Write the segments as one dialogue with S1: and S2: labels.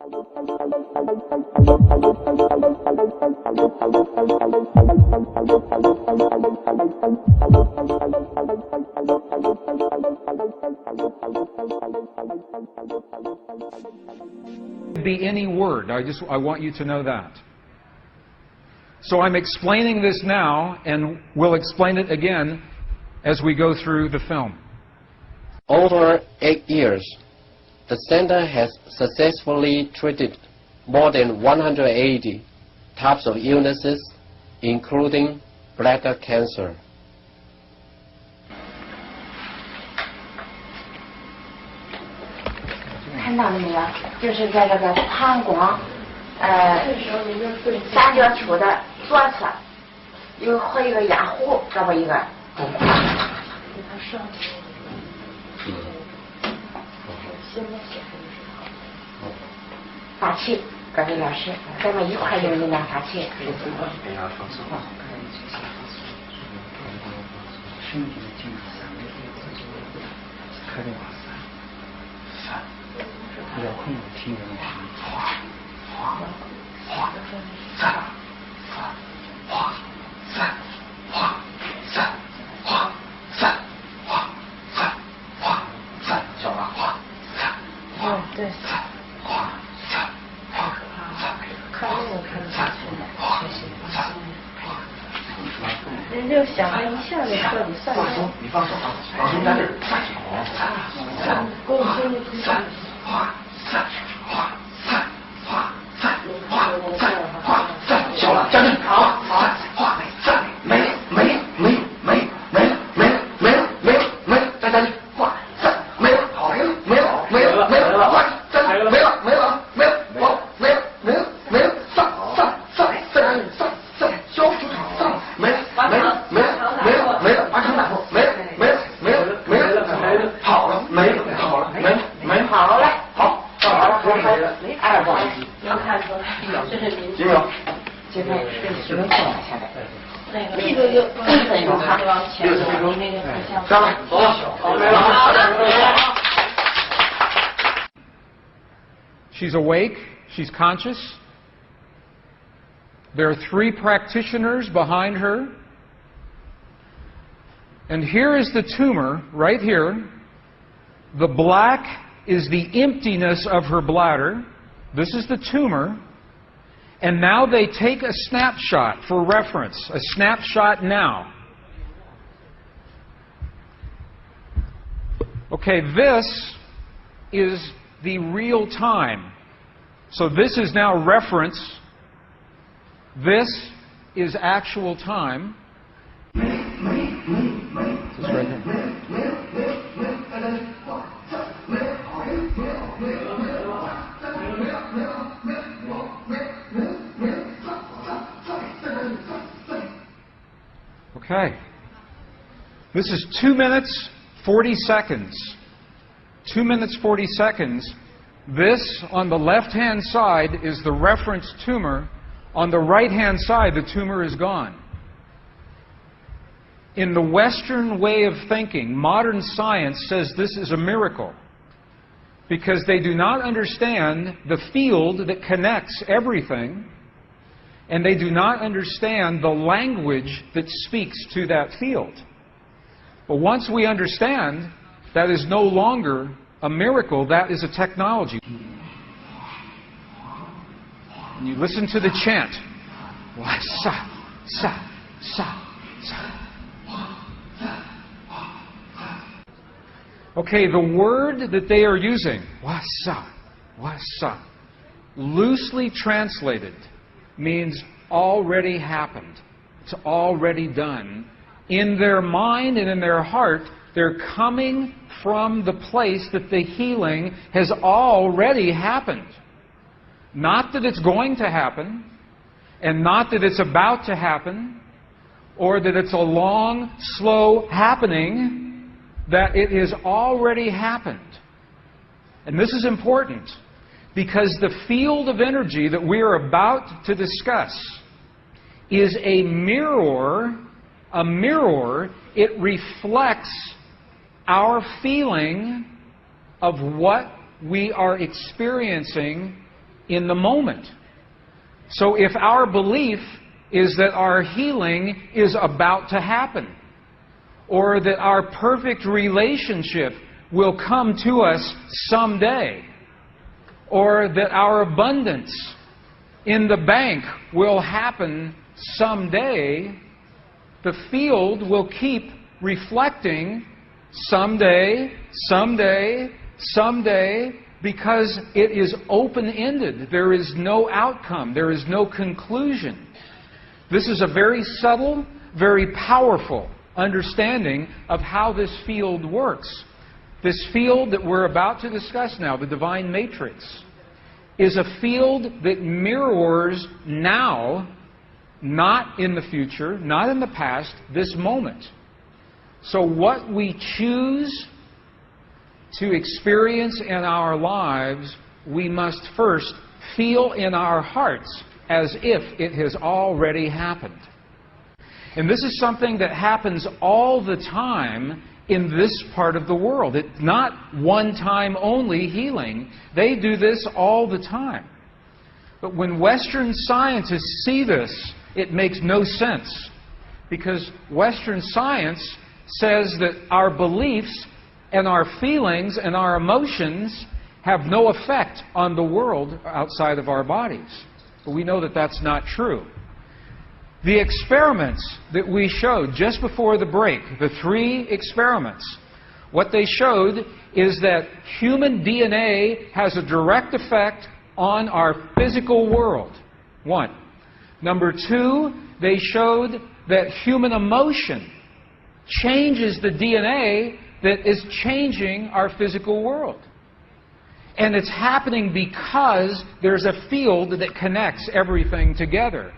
S1: Be any word. I want you to know that. So I'm explaining this now, and we'll explain it again as we go through the film.
S2: Over 8 years, the center has successfully treated more than 180 types of illnesses, including bladder cancer.
S3: 看到了没有？就是在这个膀胱三角球的左侧有和一个压弧，这么一个。发气，各位老师，咱们一块用力量发气。身体的健康3个3、不要控制听人话，小了对。看那个看得下去的，人就想了一下子到底算什么？你放松，放松在这儿，小了，站正，好，没了，再站正，没了，好，没了，上，消除上，没了，完成打破，没了，好了，没了，好了，2个，能看出来，这是您，几秒，这边只能放下来，那个就6分钟，往前走，那个上来，走了，
S1: She's awake. She's conscious. There are 3 practitioners behind her. And here is the tumor, right here. The black is the emptiness of her bladder. This is the tumor. And now they take a snapshot for reference. A snapshot now. Okay, this is the real time. So this is now reference. This is actual time. Just right here. Okay. This is 2 minutes, 40 seconds. 2 minutes, 40 seconds. This, on the left-hand side, is the reference tumor. On the right-hand side, the tumor is gone. In the Western way of thinking, modern science says this is a miracle because they do not understand the field that connects everything, and they do not understand the language that speaks to that field. But once we understand, that is no longer a miracle, that is a technology. And you listen to the chant. Sa, sa, sa, sa. Okay, the word that they are using, wasa, loosely translated, means already happened. It's already done. In their mind and in their heart, they're coming from the place that the healing has already happened. Not that it's going to happen, and not that it's about to happen, or that it's a long, slow happening, that it has already happened. And this is important, because the field of energy that we are about to discuss is a mirror. A mirror, it reflects our feeling of what we are experiencing in the moment. So if our belief is that our healing is about to happen, or that our perfect relationship will come to us someday, or that our abundance in the bank will happen someday, the field will keep reflecting someday, someday, someday, because it is open-ended. There is no outcome. There is no conclusion. This is a very subtle, very powerful understanding of how this field works. This field that we're about to discuss now, the divine matrix, is a field that mirrors now, not in the future, not in the past, this moment. So what we choose to experience in our lives, we must first feel in our hearts as if it has already happened. And this is something that happens all the time in this part of the world. It's not one-time only healing. They do this all the time. But when Western scientists see this, it makes no sense. Because Western science says that our beliefs and our feelings and our emotions have no effect on the world outside of our bodies. But we know that that's not true. The experiments that we showed just before the break, the 3 experiments, what they showed is that human DNA has a direct effect on our physical world. 1. Number 2, they showed that human emotion changes the DNA that is changing our physical world. And it's happening because there's a field that connects everything together.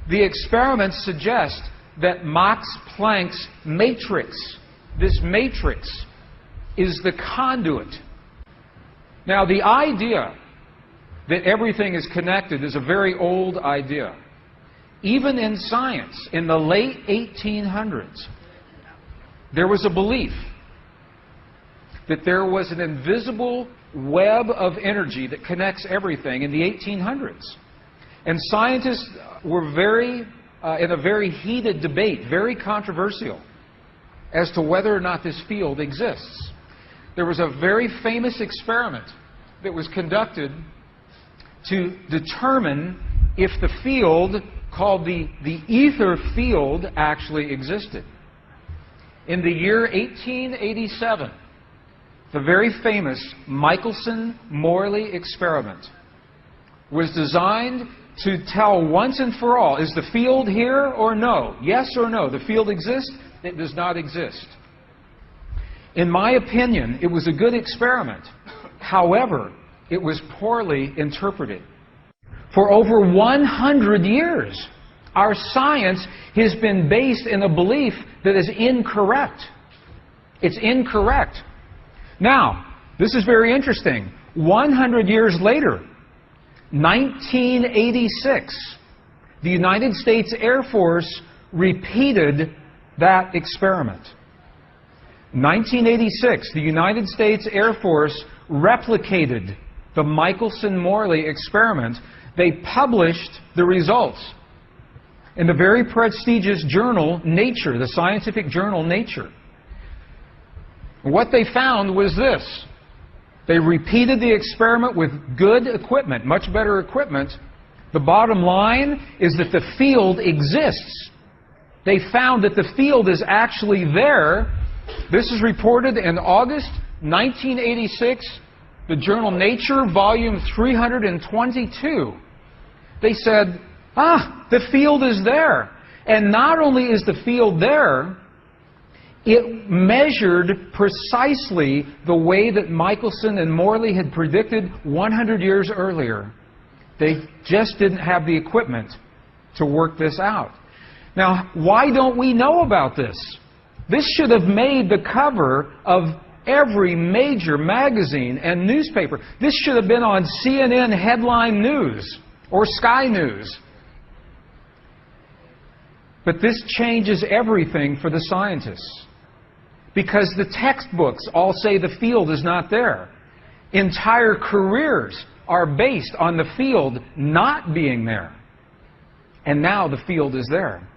S1: The experiments suggest that Max Planck's matrix, this matrix, is the conduit. Now, the idea that everything is connected is a very old idea. Even in science, in the late 1800s, there was a belief that there was an invisible web of energy that connects everything in the 1800s. And scientists were in a very heated debate, very controversial, as to whether or not this field exists. There was a very famous experiment that was conducted to determine if the field called the ether field actually existed. In the year 1887, the very famous Michelson-Morley experiment was designed to tell once and for all, is the field here or no? Yes or no? The field exists? It does not exist. In my opinion, it was a good experiment. However, it was poorly interpreted. For over 100 years, our science has been based in a belief that is incorrect. It's incorrect. Now, this is very interesting. 100 years later, 1986, the United States Air Force repeated that experiment. 1986, the United States Air Force replicated the Michelson-Morley experiment. They published the results in the very prestigious journal Nature, the scientific journal Nature. What they found was this. They repeated the experiment with good equipment, much better equipment. The bottom line is that the field exists. They found that the field is actually there. This is reported in August 1986, the journal Nature, volume 322. They said, the field is there. And not only is the field there, it measured precisely the way that Michelson and Morley had predicted 100 years earlier. They just didn't have the equipment to work this out. Now, why don't we know about this? This should have made the cover of every major magazine and newspaper. This should have been on CNN headline news or Sky News. But this changes everything for the scientists. Because the textbooks all say the field is not there. Entire careers are based on the field not being there. And now the field is there.